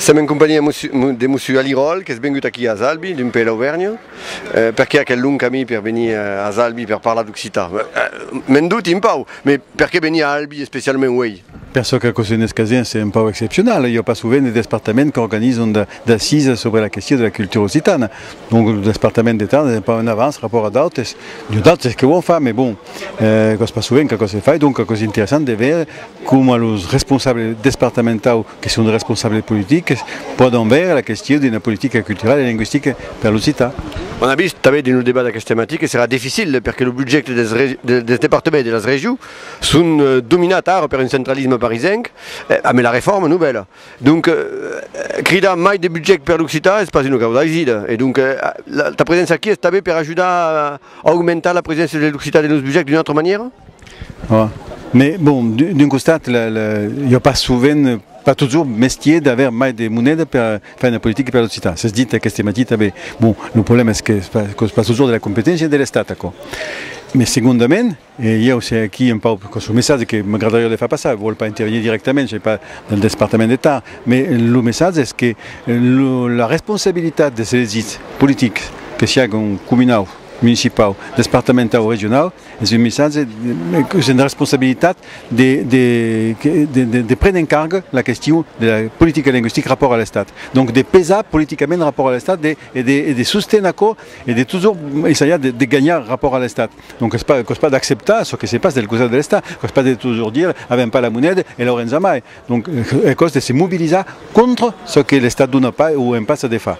Siamo in compagnia di Monsieur Alirol, che è venuto qui a Salbi, d'un pays d'Auvergne, perché ha quel lungo cammino per venire a Salbi per parlare d'Occità. Menduti un po', ma perché venire a Albi specialmente voi? Penso que così nescasien c'est un peu exceptionnel. Il n'y a pas souvent des départements qui organisent d'assises sur la question de la culture occitane. Donc le département d'État n'est pas en avance par rapport à d'autres. Il y a d'autres qui vont faire, mais bon, c'est pas souvent que se fait. Donc c'est intéressant de voir comment les responsables départementaux, qui sont des responsables politiques, peuvent voir la question d'une politique culturelle et linguistique pour l'Occitanie. On a vu, tu avais dans le débat de cette thématique, sera difficile parce que le budget des départements et des régions sont dominés par un centralisme parisien, mais la réforme nouvelle. Donc, crida mai de budget pour l'Occitanie, c'est pas une cause aisée. Et donc, ta présence ici, est pour aider à augmenter la présence de l'Occitanie dans nos budgets d'une autre manière? Ouais. Mais bon, d'un côté, il n'y a pas souvent. Pas toujours métier d'avoir mai de monnaie pour faire une politique pour l'Occitanie. C'est dit que cette thématique, bon, le problème est que c'est pas toujours de la compétence de l'État. Mais secondament, il y a aussi ici un peu un message que me agradaria de faire passer, je ne veux pas intervenir directement, je ne suis pas dans le département d'État, mais le message est que la responsabilité de ces politiques, que ce soit communales, municipal, départemental ou régional, c'est un message, c'est une responsabilité de prendre en charge la question de la politique linguistique rapport à l'État. Donc de peser politiquement rapport à l'État et de soutenir et de toujours essayer de gagner rapport à l'État. Donc ce n'est pas d'accepter ce qui se passe du côté de l'État, ce n'est pas de toujours dire n'avons pas la monnaie et la renza mai. Donc c'est de se mobiliser contre ce que l'État ne donne pas ou un passe de faire.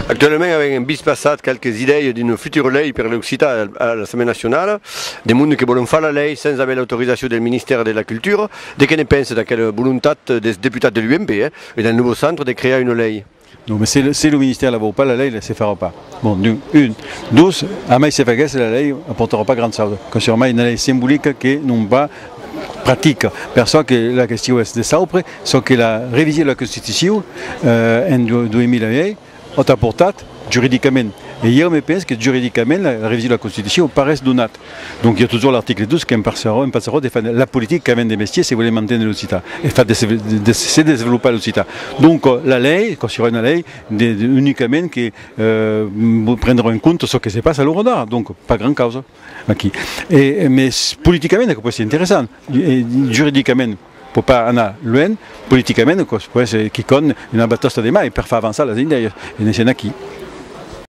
Actuellement, avec un bis passat quelques idées d'une future loi pour l'Occitanie à l'Assemblée nationale, des gens qui veulent faire la loi sans avoir l'autorisation du ministère de la Culture, de qui ne pensent de quelle volonté des députés de l'UMP et d'un nouveau centre de créer une loi. Non, mais si le ministère ne veut pas la loi, il ne se fera pas. Bon, une. Deux, à moi, c'est vrai que la loi n'apportera pas grand-chose. Quand c'est une loi symbolique qui n'ont pas pratique. Parce que la question est de ça, c'est que la révision de la Constitution en 2001 a apporté juridiquement. Et hier, je pense que juridiquement, la révision de la Constitution paraît donnée. Donc il y a toujours l'article 12 qui passera de la politique qu'avait des métiers si vous voulez maintenir l'Occitanie et faire de développer l'Occitanie. Donc la loi, quand il y aura une loi, uniquement qui prendra en compte ce qui se passe à l'Europe. Donc pas grande cause. Mais politiquement, c'est intéressant. Et juridiquement, pour pas aller loin, politiquement, qui connaît une bataille de main et pour faire avancer les idées. Et c'est